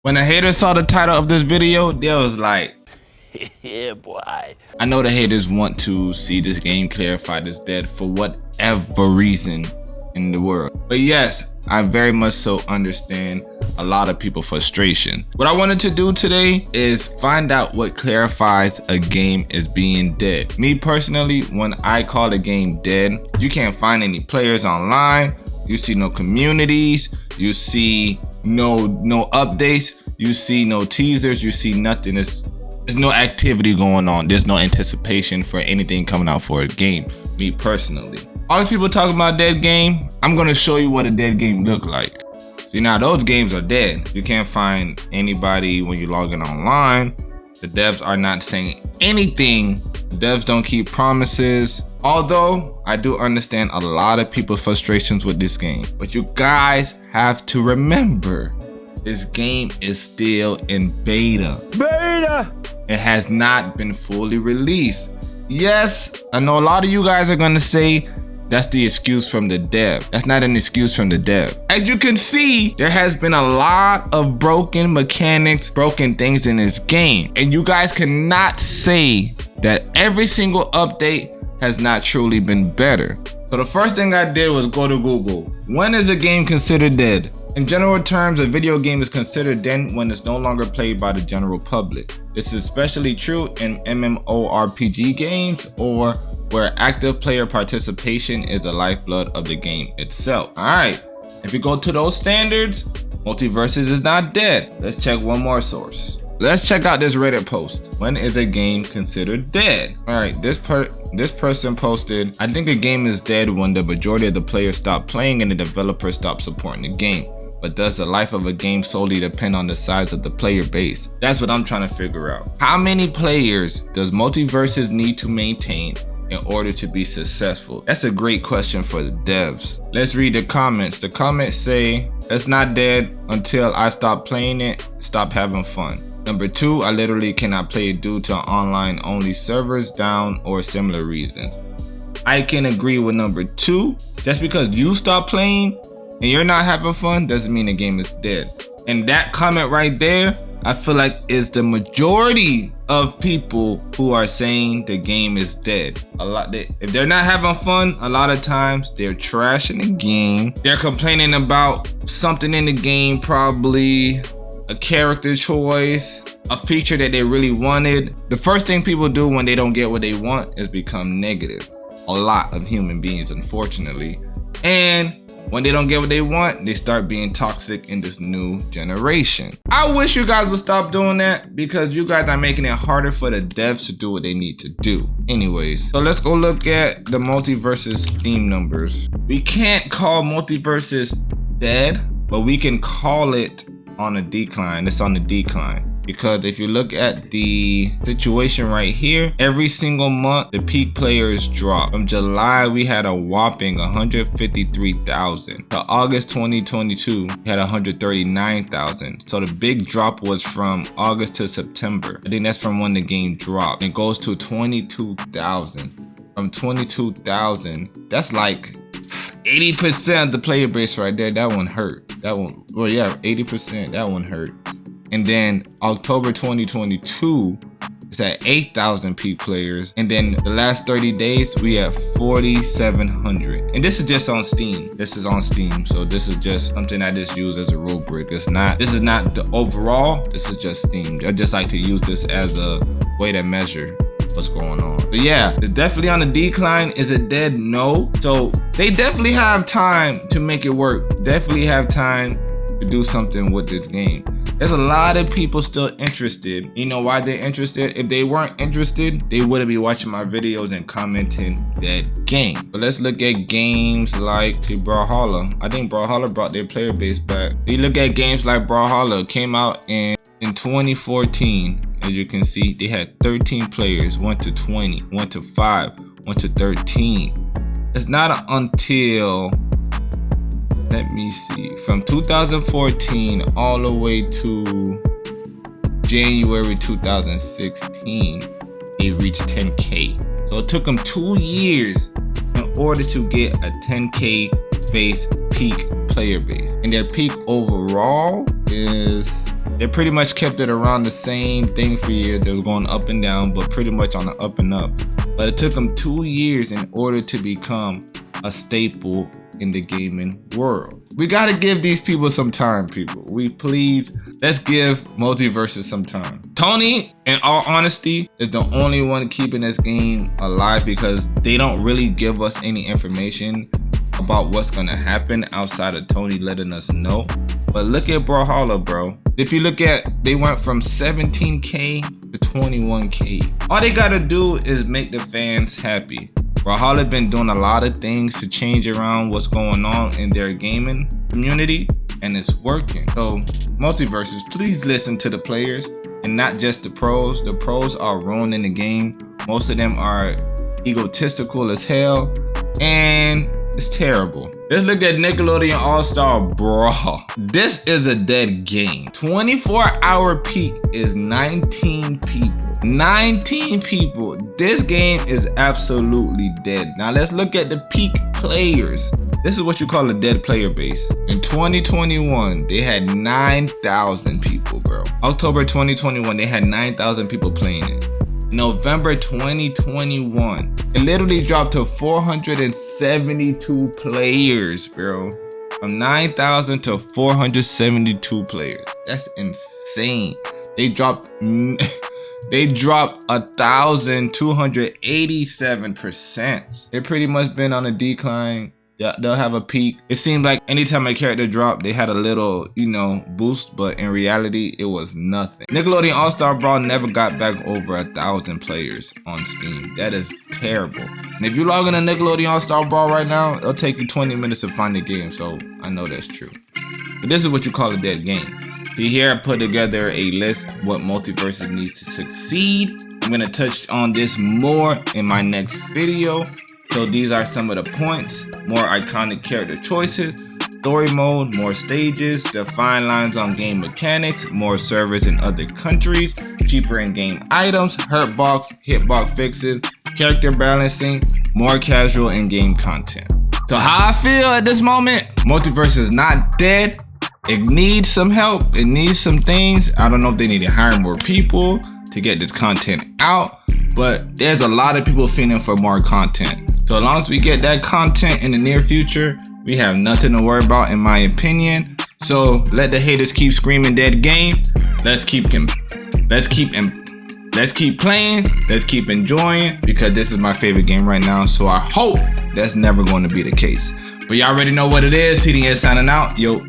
When the haters saw the title of this video, they was like, yeah, boy. I know the haters want to see this game clarified as dead for whatever reason in the world. But yes, I very much so understand a lot of people's frustration. What I wanted to do today is find out what clarifies a game as being dead. Me personally, when I call a game dead, you can't find any players online, you see no communities, you see no updates, you see no teasers, you see nothing. There's no activity going on. There's no anticipation for anything coming out for a game, me personally. All these people talking about dead game, I'm gonna show you what a dead game look like. See, now those games are dead. You can't find anybody when you log in online. The devs are not saying anything. The devs don't keep promises. Although I do understand a lot of people's frustrations with this game, but you guys have to remember, this game is still in beta. It has not been fully released. Yes, I know a lot of you guys are gonna say that's the excuse from the dev. That's not an excuse from the dev. As you can see, there has been a lot of broken mechanics, broken things in this game. And you guys cannot say that every single update has not truly been better. So the first thing I did was go to Google. When is a game considered dead? In general terms, a video game is considered dead when it's no longer played by the general public. This is especially true in MMORPG games or where active player participation is the lifeblood of the game itself. Alright, if you go to those standards, Multiversus is not dead. Let's check one more source. Let's check out this Reddit post. When is a game considered dead? Alright, this person posted, I think a game is dead when the majority of the players stop playing and the developer stops supporting the game. But does the life of a game solely depend on the size of the player base? That's what I'm trying to figure out. How many players does Multiversus need to maintain in order to be successful? That's a great question for the devs. Let's read the comments. The comments say, it's not dead until I stop playing it, stop having fun. Number 2, I literally cannot play it due to online only servers down or similar reasons. I can agree with number 2. Just because you stop playing and you're not having fun doesn't mean the game is dead. And that comment right there, I feel like is the majority of people who are saying the game is dead. If they're not having fun, a lot of times they're trashing the game. They're complaining about something in the game, probably a character choice, a feature that they really wanted. The first thing people do when they don't get what they want is become negative. A lot of human beings, unfortunately. And when they don't get what they want, they start being toxic in this new generation. I wish you guys would stop doing that because you guys are making it harder for the devs to do what they need to do. Anyways, so let's go look at the Multiversus Steam numbers. We can't call Multiversus dead, but we can call it on a decline. It's on the decline. Because if you look at the situation right here, every single month the peak players drop. From July we had a whopping 153,000. To August 2022 we had 139,000. So the big drop was from August to September. I think that's from when the game dropped. It goes to 22,000. From 22,000, that's like 80% of the player base right there. That one hurt. That one, well yeah, 80%. That one hurt. And then October 2022, it's at 8,000 peak players. And then the last 30 days, we have 4,700. And this is just on Steam. This is on Steam. So this is just something I just use as a rubric. This is not the overall, this is just Steam. I just like to use this as a way to measure what's going on. But yeah, it's definitely on the decline. Is it dead? No. So they definitely have time to make it work. Definitely have time to do something with this game. There's a lot of people still interested. You know why they're interested? If they weren't interested, they wouldn't be watching my videos and commenting that game. But let's look at games like Brawlhalla. I think Brawlhalla brought their player base back. You look at games like Brawlhalla, came out in 2014. As you can see, they had 13 players, went to 20, went to 5, went to 13. It's not until, let me see, from 2014 all the way to January 2016, they reached 10K. So it took them 2 years in order to get a 10K base peak player base. And their peak overall is They pretty much kept it around the same thing for years. They was going up and down, but pretty much on the up and up. But it took them 2 years in order to become a staple in the gaming world. We gotta give these people some time, people. Let's give Multiversus some time. Tony, in all honesty, is the only one keeping this game alive because they don't really give us any information about what's gonna happen outside of Tony letting us know. But look at Brawlhalla, bro. If you look at, they went from 17K to 21K. All they gotta do is make the fans happy. Brawlhalla been doing a lot of things to change around what's going on in their gaming community, and it's working. So Multiversus, please listen to the players and not just the pros. The pros are ruining the game. Most of them are egotistical as hell, and it's terrible. Let's look at Nickelodeon All-Star Brawl. This is a dead game. 24-hour peak is 19 people. 19 people. This game is absolutely dead. Now let's look at the peak players. This is what you call a dead player base. In 2021, they had 9,000 people, bro. October 2021, they had 9,000 people playing it. November 2021, it literally dropped to 472 players, bro. From 9,000 to 472 players. That's insane. They dropped 1,287%. They've pretty much been on a decline. Yeah, they'll have a peak. It seemed like anytime a character dropped, they had a little, boost, but in reality, it was nothing. Nickelodeon All-Star Brawl never got back over 1,000 players on Steam. That is terrible. And if you log in to Nickelodeon All-Star Brawl right now, it'll take you 20 minutes to find the game, so I know that's true. But this is what you call a dead game. See, here I put together a list what Multiversus needs to succeed. I'm gonna touch on this more in my next video. So these are some of the points: more iconic character choices, story mode, more stages, defined lines on game mechanics, more servers in other countries, cheaper in-game items, hitbox fixes, character balancing, more casual in-game content. So how I feel at this moment, Multiversus is not dead. It needs some help. It needs some things. I don't know if they need to hire more people to get this content out, but there's a lot of people feeling for more content. So as long as we get that content in the near future, we have nothing to worry about, in my opinion. So let the haters keep screaming dead game. Let's keep playing. Let's keep enjoying, because this is my favorite game right now. So I hope that's never going to be the case. But y'all already know what it is. TDN signing out. Yo.